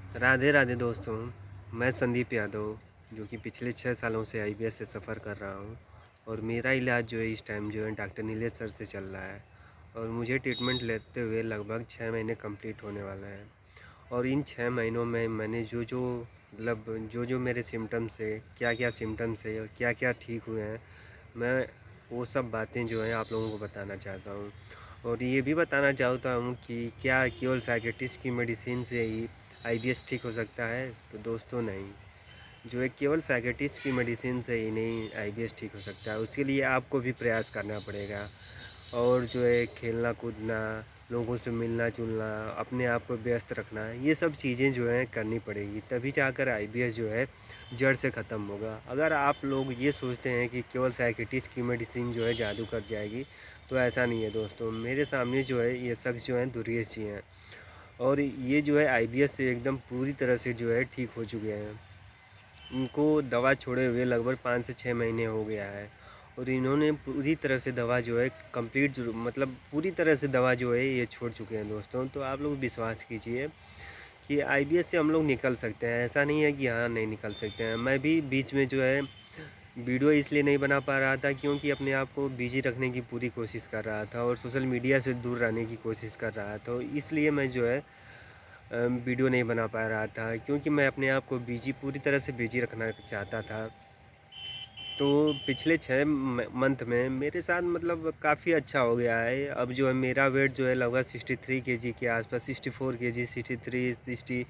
राधे राधे दोस्तों। मैं संदीप यादव जो कि पिछले 6 सालों से आईबीएस से सफ़र कर रहा हूँ और मेरा इलाज जो है इस टाइम जो है डॉक्टर नीलेश सर से चल रहा है और मुझे ट्रीटमेंट लेते हुए लगभग 6 महीने कंप्लीट होने वाला है। और इन 6 महीनों में मैंने जो मतलब जो मेरे सिम्टम्स है, क्या-क्या सिम्टम्स है और क्या-क्या ठीक हुए हैं, मैं वो सब बातें जो हैं आप लोगों को बताना चाहता हूँ। और ये भी बताना चाहता हूँ कि क्या केवल साइकियाट्रिस्ट की मेडिसिन से ही आईबीएस ठीक हो सकता है? तो दोस्तों नहीं, जो है केवल साइकियाट्रिस्ट की मेडिसिन से ही नहीं आईबीएस ठीक हो सकता है, उसके लिए आपको भी प्रयास करना पड़ेगा। और जो है खेलना कूदना, लोगों से मिलना-जुलना, अपने आप को व्यस्त रखना, ये सब चीज़ें जो हैं करनी पड़ेगी, तभी जाकर आईबीएस जो है जड़ से ख़त्म होगा। अगर आप लोग ये सोचते हैं कि केवल साइकियाट्रिस्ट की मेडिसिन जो है जादू कर जाएगी, तो ऐसा नहीं है दोस्तों। मेरे सामने जो है ये शख्स जो हैं दुर्गेश जी हैं और ये जो है आईबीएस से एकदम पूरी तरह से जो है ठीक हो चुके हैं। उनको दवा छोड़े हुए लगभग 5 से 6 महीने हो गया है और इन्होंने पूरी तरह से दवा जो है कंप्लीट जो मतलब पूरी तरह से दवा जो है ये छोड़ चुके हैं दोस्तों। तो आप लोग विश्वास कीजिए कि आईबीएस से हम लोग निकल सकते हैं, ऐसा नहीं है कि हाँ नहीं निकल सकते हैं। मैं भी बीच में जो है वीडियो इसलिए नहीं बना पा रहा था क्योंकि अपने आप को बिजी रखने की पूरी कोशिश कर रहा था और सोशल मीडिया से दूर रहने की कोशिश कर रहा था, तो इसलिए मैं जो है वीडियो नहीं बना पा रहा था क्योंकि मैं अपने आप को बिजी पूरी तरह से बिजी रखना चाहता था। तो पिछले 6 मंथ में मेरे साथ मतलब काफ़ी अच्छा हो गया है। अब जो है मेरा वेट जो है लगभग 63 केजी के आसपास, 64 केजी, 63,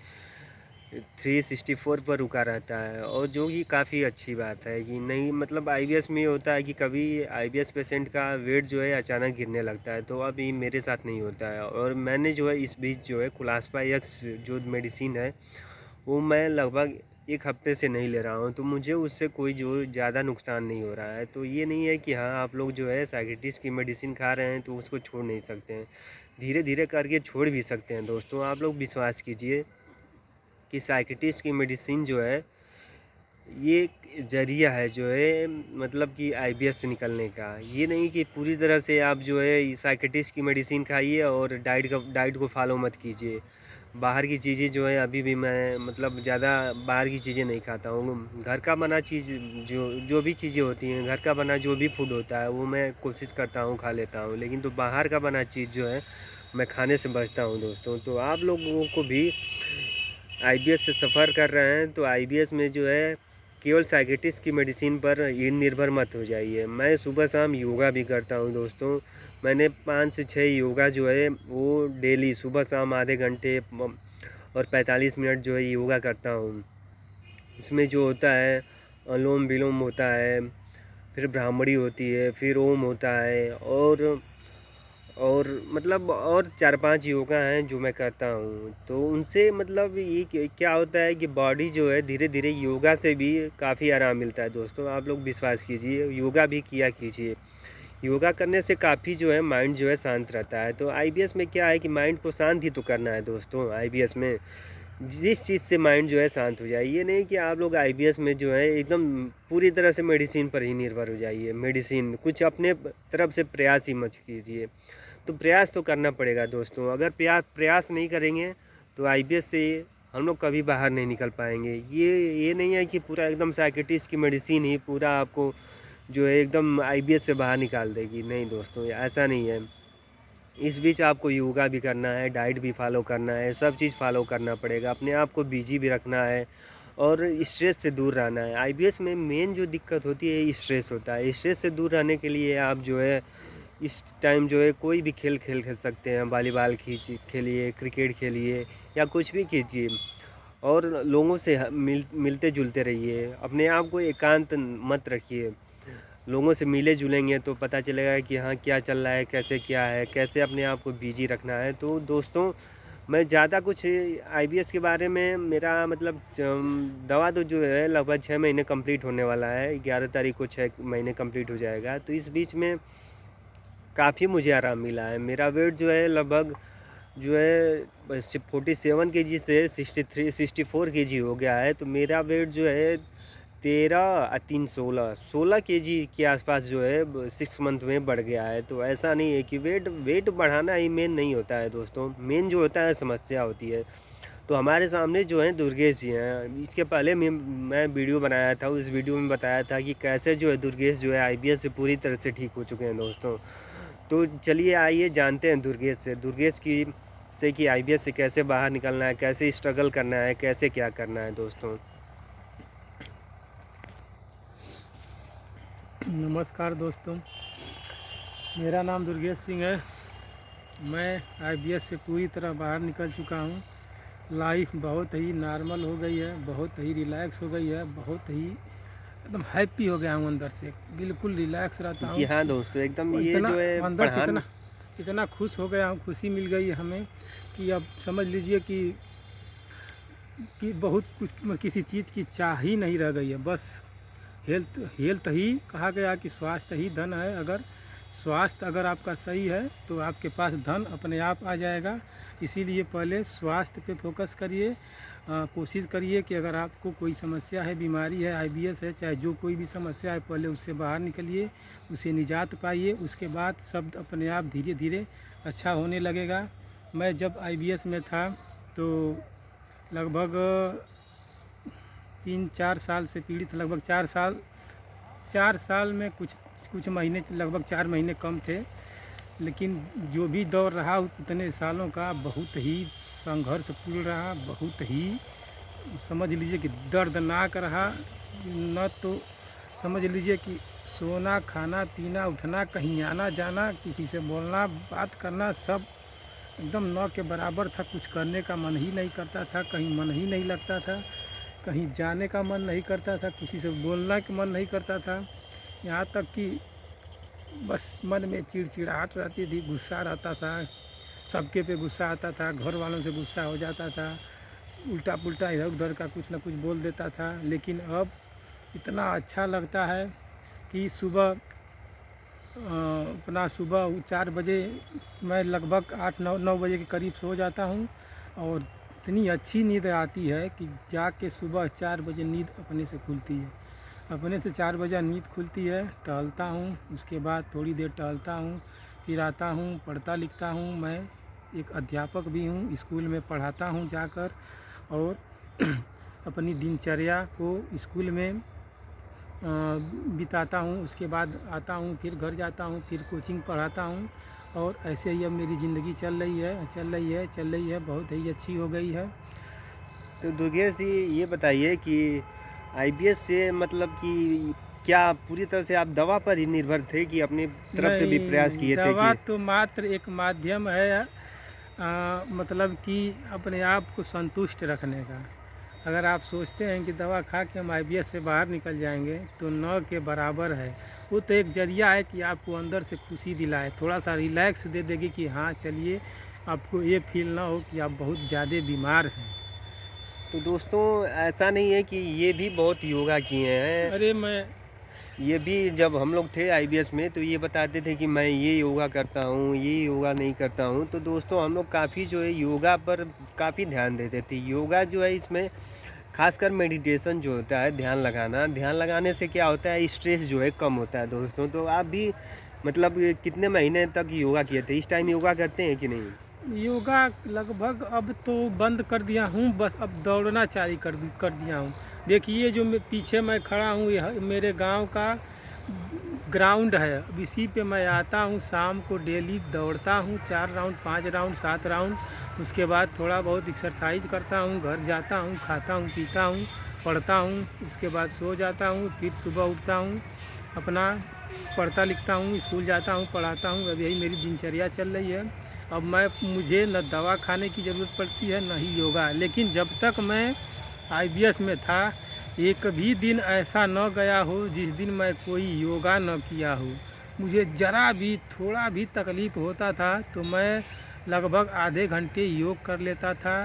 64 पर रुका रहता है और जो कि काफ़ी अच्छी बात है कि नहीं मतलब आईबीएस में ये होता है कि कभी आईबीएस पेशेंट का वेट जो है अचानक गिरने लगता है, तो अब ये मेरे साथ नहीं होता है। और मैंने जो है इस बीच जो है कुलास्पा एक्स जो मेडिसिन है वो मैं लगभग 1 हफ़्ते से नहीं ले रहा हूँ, तो मुझे उससे कोई जो ज़्यादा नुकसान नहीं हो रहा है। तो ये नहीं है कि हाँ, आप लोग जो है साइकियाट्रिस्ट की मेडिसिन खा रहे हैं, तो उसको छोड़ नहीं सकते हैं। धीरे-धीरे करके छोड़ भी सकते हैं दोस्तों। आप लोग विश्वास कीजिए कि साइकियाट्रिस्ट की मेडिसिन जो है, ये एक ज़रिया है जो है मतलब कि आईबीएस से निकलने का। ये नहीं कि पूरी तरह से आप जो है साइकियाट्रिस्ट की मेडिसिन खाइए और डाइट को फ़ॉलो मत कीजिए। बाहर की चीज़ें जो है अभी भी मैं मतलब ज़्यादा बाहर की चीज़ें नहीं खाता हूँ। घर का बना चीज़ जो जो भी चीज़ें होती हैं, घर का बना जो भी फूड होता है वो मैं कोशिश करता हूँ खा लेता हूँ। लेकिन तो बाहर का बना चीज़ जो है मैं खाने से बचता हूँ दोस्तों। तो आप लोगों को भी आईबीएस से सफ़र कर रहे हैं तो आईबीएस में जो है केवल साइकियाट्रिस्ट की मेडिसिन पर ये निर्भर मत हो जाइए। मैं सुबह शाम योगा भी करता हूँ दोस्तों। मैंने 5 से 6 योगा जो है वो डेली सुबह शाम आधे घंटे और 45 मिनट जो है योगा करता हूँ। उसमें जो होता है अनुलोम विलोम होता है, फिर भ्रामरी होती है, फिर ओम होता है और मतलब और 4-5 योगा हैं जो मैं करता हूँ। तो उनसे मतलब ये क्या होता है कि बॉडी जो है धीरे-धीरे योगा से भी काफ़ी आराम मिलता है दोस्तों। आप लोग विश्वास कीजिए, योगा भी किया कीजिए। योगा करने से काफ़ी जो है माइंड जो है शांत रहता है। तो आईबीएस में क्या है कि माइंड को शांत ही तो करना है दोस्तों आईबीएस में। जिस चीज़ से माइंड जो है शांत हो जाए। ये नहीं कि आप लोग आईबीएस में जो है एकदम पूरी तरह से मेडिसिन पर ही निर्भर हो जाइए। मेडिसिन कुछ अपने तरफ से प्रयास ही मत कीजिए। तो प्रयास तो करना पड़ेगा दोस्तों। अगर प्रयास नहीं करेंगे तो आईबीएस से हम लोग कभी बाहर नहीं निकल पाएँगे। ये नहीं है कि पूरा एकदम साइकियाट्रिस्ट की मेडिसिन ही पूरा आपको जो है एकदम आईबीएस से बाहर निकाल देगी। नहीं दोस्तों, ऐसा नहीं है। इस बीच आपको योगा भी करना है, डाइट भी फ़ॉलो करना है, सब चीज़ फ़ॉलो करना पड़ेगा। अपने आप को बिज़ी भी रखना है और स्ट्रेस से दूर रहना है। आईबीएस में मेन जो दिक्कत होती है स्ट्रेस होता है। स्ट्रेस से दूर रहने के लिए आप जो है इस टाइम जो है कोई भी खेल खेल सकते हैं। वॉलीबॉल खेलिए, क्रिकेट खेलिए या कुछ भी कीजिए और लोगों से मिलते-जुलते रहिए। अपने आप को एकांत मत रखिए। लोगों से मिले-जुलेंगे तो पता चलेगा कि हाँ, क्या चल रहा है, कैसे क्या है, कैसे अपने आप को बिज़ी रखना है। तो दोस्तों, मैं ज़्यादा कुछ आईबीएस के बारे में मेरा मतलब दवा तो जो है लगभग 6 महीने कंप्लीट होने वाला है। 11 तारीख को 6 महीने कंप्लीट हो जाएगा। तो इस बीच में काफ़ी मुझे आराम मिला है। मेरा वेट जो है लगभग जो है 47 केजी से 64 केजी हो गया है। तो मेरा वेट जो है 13 3 16 केजी के आसपास जो है 6 मंथ में बढ़ गया है। तो ऐसा नहीं है कि वेट वेट बढ़ाना ही मेन नहीं होता है दोस्तों। मेन जो होता है समस्या होती है। तो हमारे सामने जो है दुर्गेश जी हैं। इसके पहले मैं वीडियो बनाया था, उस वीडियो में बताया था कि कैसे जो है दुर्गेश जो है आईबीएस से पूरी तरह से ठीक हो चुके हैं दोस्तों। तो चलिए आइए जानते हैं दुर्गेश से, कि आईबीएस से कैसे बाहर निकलना है, कैसे स्ट्रगल करना है, कैसे क्या करना है दोस्तों। नमस्कार दोस्तों, मेरा नाम दुर्गेश सिंह है। मैं आईबीएस से पूरी तरह बाहर निकल चुका हूँ। लाइफ बहुत ही नॉर्मल हो गई है, बहुत ही रिलैक्स हो गई है, बहुत ही एकदम हैप्पी हो गया हूँ अंदर से, बिल्कुल रिलैक्स रहता जी हूँ। हाँ दोस्तों, एकदम और ये इतना जो है अंदर से इतना खुश हो गया हूँ, खुशी मिल गई है हमें कि अब समझ लीजिए कि बहुत कुछ किसी चीज़ की चाह ही नहीं रह गई है। बस हेल्थ हेल्थ ही कहा गया कि स्वास्थ्य ही धन है। अगर स्वास्थ्य अगर आपका सही है तो आपके पास धन अपने आप आ जाएगा। इसीलिए पहले स्वास्थ्य पे फोकस करिए। कोशिश करिए कि अगर आपको कोई समस्या है, बीमारी है, आईबीएस है, चाहे जो कोई भी समस्या है, पहले उससे बाहर निकलिए, उससे निजात पाइए। उसके बाद सब अपने आप धीरे धीरे अच्छा होने लगेगा। मैं जब आईबीएस में था तो लगभग 3-4 साल से पीड़ित, लगभग 4 साल में कुछ महीने, लगभग 4 महीने कम थे। लेकिन जो भी दौर रहा उतने सालों का बहुत ही संघर्षपूर्ण रहा, बहुत ही समझ लीजिए कि दर्दनाक रहा। न तो समझ लीजिए कि सोना, खाना, पीना, उठना, कहीं आना जाना, किसी से बोलना, बात करना, सब एकदम न के बराबर था। कुछ करने का मन ही नहीं करता था, कहीं मन ही नहीं लगता था, कहीं जाने का मन नहीं करता था, किसी से बोलना का मन नहीं करता था। यहाँ तक कि बस मन में चिड़चिड़ाहट रहती थी, गुस्सा रहता था, सबके पे गुस्सा आता था, घर वालों से गुस्सा हो जाता था, उल्टा पुल्टा इधर उधर का कुछ ना कुछ बोल देता था। लेकिन अब इतना अच्छा लगता है कि अपना सुबह 4 बजे मैं लगभग 8-9 बजे के करीब सो जाता हूँ और इतनी अच्छी नींद आती है कि जाके सुबह 4 बजे नींद अपने से खुलती है। अपने से 4 बजे नींद खुलती है, टहलता हूँ, उसके बाद थोड़ी देर टहलता हूँ, फिर आता हूँ, पढ़ता लिखता हूँ। मैं एक अध्यापक भी हूँ, स्कूल में पढ़ाता हूँ जाकर, और अपनी दिनचर्या को स्कूल में बिताता हूँ। उसके बाद आता हूँ, फिर घर जाता हूँ, फिर कोचिंग पढ़ाता हूँ, और ऐसे ही अब मेरी ज़िंदगी चल रही है, बहुत ही अच्छी हो गई है। तो दुर्गेश जी ये बताइए कि आईबीएस से मतलब कि क्या पूरी तरह से आप दवा पर ही निर्भर थे कि अपनी तरफ से भी प्रयास नहीं, किए थे दवा कि तो मात्र एक माध्यम है, मतलब कि अपने आप को संतुष्ट रखने का। अगर आप सोचते हैं कि दवा खा के हम आईबीएस से बाहर निकल जाएंगे तो न के बराबर है। वो तो एक जरिया है कि आपको अंदर से खुशी दिलाए, थोड़ा सा रिलैक्स दे देगी कि हाँ चलिए, आपको ये फील ना हो कि आप बहुत ज़्यादा बीमार हैं। तो दोस्तों ऐसा नहीं है कि ये भी बहुत योगा किए हैं। अरे ये भी जब हम लोग थे आईबीएस में तो ये बताते थे कि मैं ये योगा करता हूँ, ये योगा नहीं करता हूँ। तो दोस्तों हम लोग काफ़ी जो है योगा पर काफ़ी ध्यान देते थे। योगा जो है इसमें खासकर मेडिटेशन जो होता है, ध्यान लगाने से क्या होता है, स्ट्रेस जो है कम होता है दोस्तों। तो आप भी मतलब कितने महीने तक योगा किए थे? इस टाइम योगा करते हैं कि नहीं? योगा लगभग अब तो बंद कर दिया हूँ, बस अब दौड़ना चालू कर दिया हूँ। देखिए जो पीछे मैं खड़ा हूँ, यह मेरे गांव का ग्राउंड है। अब इसी पे मैं आता हूँ, शाम को डेली दौड़ता हूँ, 4 राउंड, 5 राउंड, 7 राउंड। उसके बाद थोड़ा बहुत एक्सरसाइज करता हूँ, घर जाता हूँ, खाता हूँ, पीता हूँ, पढ़ता हूँ, उसके बाद सो जाता हूँ, फिर सुबह उठता हूँ, अपना पढ़ता लिखता हूँ, स्कूल जाता हूँ, पढ़ाता हूँ। अब यही मेरी दिनचर्या चल रही है। अब मुझे न दवा खाने की ज़रूरत पड़ती है, न ही योगा। लेकिन जब तक मैं आईबीएस में था, एक भी दिन ऐसा न गया हो जिस दिन मैं कोई योगा न किया हो। मुझे ज़रा भी थोड़ा भी तकलीफ़ होता था तो मैं लगभग आधे घंटे योग कर लेता था।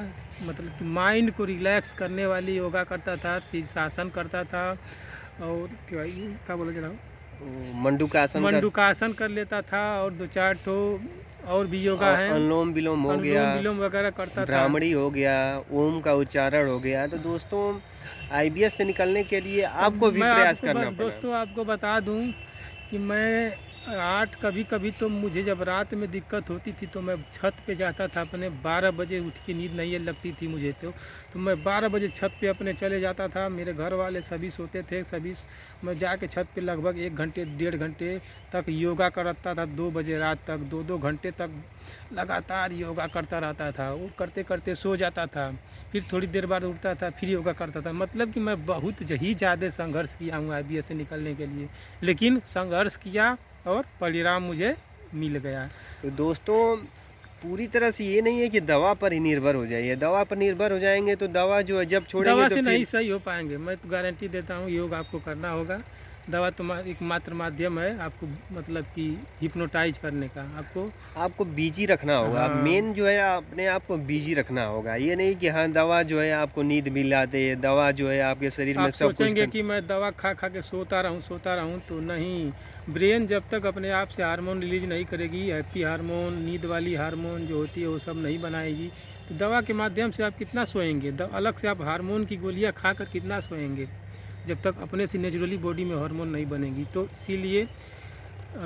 मतलब कि माइंड को रिलैक्स करने वाली योगा करता था, शीर्षासन करता था, और क्या बोला जरा, मंडूकासन कर लेता था, और 2-4 ठो और भी योगा हैं, अनुलोम विलोम हो गया, अनुलोम विलोम वगैरह करता था। भ्रामरी हो गया, ओम का उच्चारण हो गया। तो दोस्तों आईबीएस से निकलने के लिए आपको भी मैं प्रयास करना पड़ा। दोस्तों आपको बता दूं कि मैं 8 कभी कभी तो मुझे जब रात में दिक्कत होती थी तो मैं छत पे जाता था अपने, 12 बजे उठ के, नींद नहीं लगती थी मुझे तो मैं 12 बजे छत पे अपने चले जाता था। मेरे घर वाले सभी सोते थे, मैं जाके छत पे लगभग 1 घंटे 1.5 घंटे तक योगा करता था। 2 बजे रात तक 2-2 घंटे तक लगातार योगा करता रहता था। वो करते करते सो जाता था, फिर थोड़ी देर बाद उठता था, फिर योगा करता था। मतलब कि मैं बहुत ही ज़्यादा संघर्ष किया हूँ IBS से निकलने के लिए, लेकिन संघर्ष किया और परिणाम मुझे मिल गया। तो दोस्तों, पूरी तरह से ये नहीं है कि दवा पर ही निर्भर हो जाइए। दवा पर निर्भर हो जाएंगे तो दवा जो है जब छोड़ेंगे दवा तो से नहीं फिर सही हो पाएंगे, मैं तो गारंटी देता हूँ। योग आपको करना होगा, दवा तो एक मात्र माध्यम है आपको, मतलब कि हिप्नोटाइज करने का। आपको बिजी रखना होगा। हाँ, मेन जो है अपने आप को बिजी रखना होगा। ये नहीं कि हाँ दवा जो है आपको नींद मिला दे, दवा जो है आपके शरीर में आप सब कुछ सोचेंगे कि मैं दवा खा खा के सोता रहूं, तो नहीं। ब्रेन जब तक अपने आप से हार्मोन रिलीज नहीं करेगी, हैप्पी हार्मोन, नींद वाली हार्मोन जो होती है वो सब नहीं बनाएगी, तो दवा के माध्यम से आप कितना सोएंगे? अलग से आप हार्मोन की गोलियां खाकर कितना सोएंगे, जब तक अपने से नेचुरली बॉडी में हार्मोन नहीं बनेगी। तो इसीलिए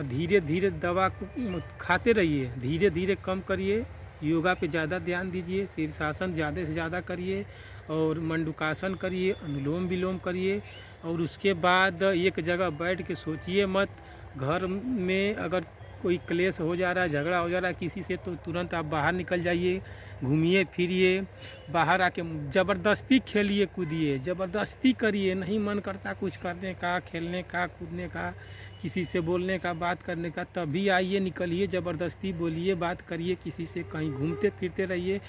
धीरे धीरे दवा को खाते रहिए, धीरे धीरे कम करिए, योगा पे ज़्यादा ध्यान दीजिए, शीर्षासन ज़्यादा से ज़्यादा करिए और मंडूकासन करिए, अनुलोम विलोम करिए। और उसके बाद एक जगह बैठ के सोचिए मत। घर में अगर कोई क्लेश हो जा रहा है, झगड़ा हो जा रहा है किसी से, तो तुरंत आप बाहर निकल जाइए, घूमिए फिरिए, बाहर आके ज़बरदस्ती खेलिए कूदिए, ज़बरदस्ती करिए। नहीं मन करता कुछ करने का, खेलने का, कूदने का, किसी से बोलने का, बात करने का, तभी आइए, निकलिए, ज़बरदस्ती बोलिए, बात करिए किसी से, कहीं घूमते फिरते रहिए,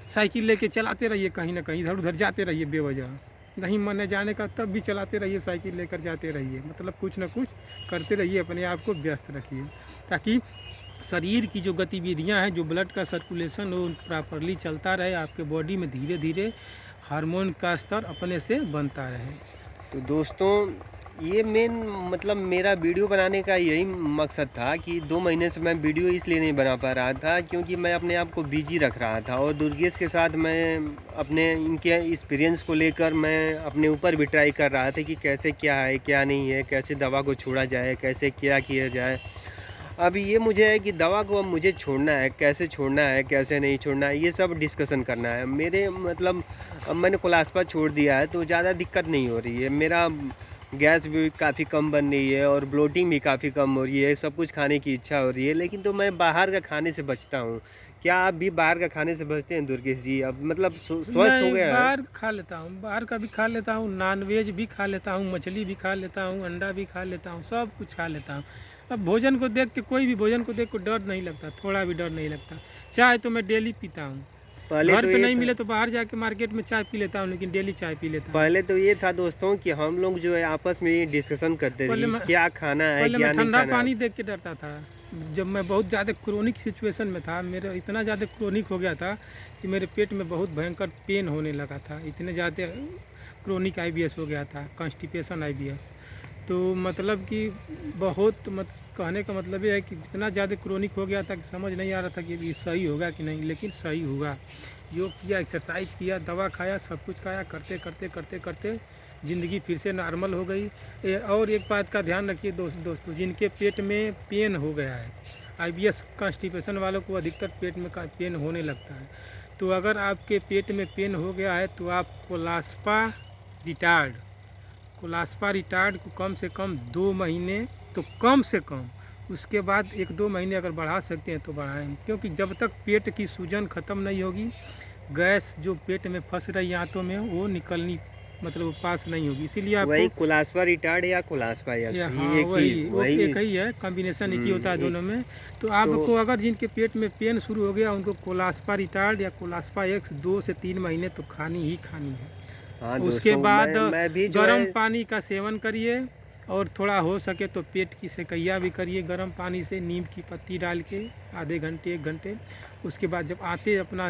साइकिल लेके चलाते रहिए, कहीं ना कहीं इधर उधर जाते रहिए बेवजह। नहीं मन है जाने का तब भी चलाते रहिए, साइकिल लेकर जाते रहिए, मतलब कुछ ना कुछ करते रहिए, अपने आप को व्यस्त रखिए, ताकि शरीर की जो गतिविधियां हैं, जो ब्लड का सर्कुलेशन वो प्रॉपरली चलता रहे, आपके बॉडी में धीरे धीरे हार्मोन का स्तर अपने से बनता रहे। तो दोस्तों, ये मेन मतलब मेरा वीडियो बनाने का यही मकसद था कि 2 महीने से मैं वीडियो इसलिए नहीं बना पा रहा था क्योंकि मैं अपने आप को बिजी रख रहा था। और दुर्गेश के साथ मैं अपने इनके एक्सपीरियंस को लेकर मैं अपने ऊपर भी ट्राई कर रहा था कि कैसे क्या है क्या नहीं है, कैसे दवा को छोड़ा जाए, कैसे क्या किया जाए। अब ये मुझे है कि दवा को अब मुझे छोड़ना है, कैसे छोड़ना है, कैसे नहीं छोड़ना है, ये सब डिस्कशन करना है। मेरे मतलब अब मैंने कोलास्पा छोड़ दिया है तो ज़्यादा दिक्कत नहीं हो रही है। मेरा गैस भी काफ़ी कम बन रही है और ब्लोटिंग भी काफ़ी कम हो रही है, सब कुछ खाने की इच्छा हो रही है। लेकिन तो मैं बाहर का खाने से बचता हूँ। क्या आप भी बाहर का खाने से बचते हैं दुर्गेश जी? अब मतलब स्वस्थ हो मैं गया है? बाहर खा लेता हूँ, बाहर का भी खा लेता हूँ, नॉनवेज भी खा लेता हूँ, मछली भी खा लेता हूँ, अंडा भी खा लेता हूँ, सब कुछ खा लेता हूँ। अब भोजन को देख के, कोई भी भोजन को देख के डर नहीं लगता, थोड़ा भी डर नहीं लगता। चाय तो मैं डेली पीता हूँ, पहले घर तो पे ये नहीं था मिले तो बाहर जाके मार्केट में चाय पी लेता हूँ, लेकिन डेली चाय पी लेता हूँ। पहले तो ये था दोस्तों कि हम लोग जो है आपस में डिस्कशन करते पहले थे मैं क्या खाना है पहले क्या मैं नहीं ठंडा खाना पानी है। देख के डरता था। जब मैं बहुत ज़्यादा क्रोनिक सिचुएशन में था, मेरा इतना ज़्यादा क्रोनिक हो गया था कि मेरे पेट में बहुत भयंकर पेन होने लगा था, इतने ज़्यादा क्रोनिक IBS हो गया था, कॉन्स्टिपेशन IBS। तो मतलब कि बहुत कहने का मतलब ये है कि इतना ज़्यादा क्रोनिक हो गया था कि समझ नहीं आ रहा था कि ये सही होगा कि नहीं, लेकिन सही हुआ। योग किया, एक्सरसाइज किया, दवा खाया, सब कुछ खाया, करते करते करते करते ज़िंदगी फिर से नॉर्मल हो गई। और एक बात का ध्यान रखिए दोस्तों, जिनके पेट में पेन हो गया है, IBS कॉन्स्टिपेशन वालों को अधिकतर पेट में पेन होने लगता है। तो अगर आपके पेट में पेन हो गया है तो आप कोलास्पा रिटार्ड को कम से कम 2 महीने, तो कम से कम, उसके बाद 1-2 महीने अगर बढ़ा सकते हैं तो बढ़ाएं, क्योंकि जब तक पेट की सूजन ख़त्म नहीं होगी, गैस जो पेट में फंस रही आंतों में वो निकलनी, मतलब वो पास नहीं होगी। इसीलिए वही आपको कोलास्पा रिटार्ड या कोलास्पा या एक्स, हाँ, ये एक वही ही एक ही है, कॉम्बिनेशन एक ही होता है एक दोनों में। तो आपको तो अगर जिनके पेट में पेन शुरू हो गया, उनको कोलास्पा रिटार्ड या कोलास्पा एक्स 2 से 3 महीने तो खानी ही खानी है। हाँ उसके दोस्तों, बाद मैं भी जो गर्म है पानी का सेवन करिए, और थोड़ा हो सके तो पेट की सेकैया भी करिए गर्म पानी से, नीम की पत्ती डाल के, आधे घंटे 1 घंटे। उसके बाद जब आते अपना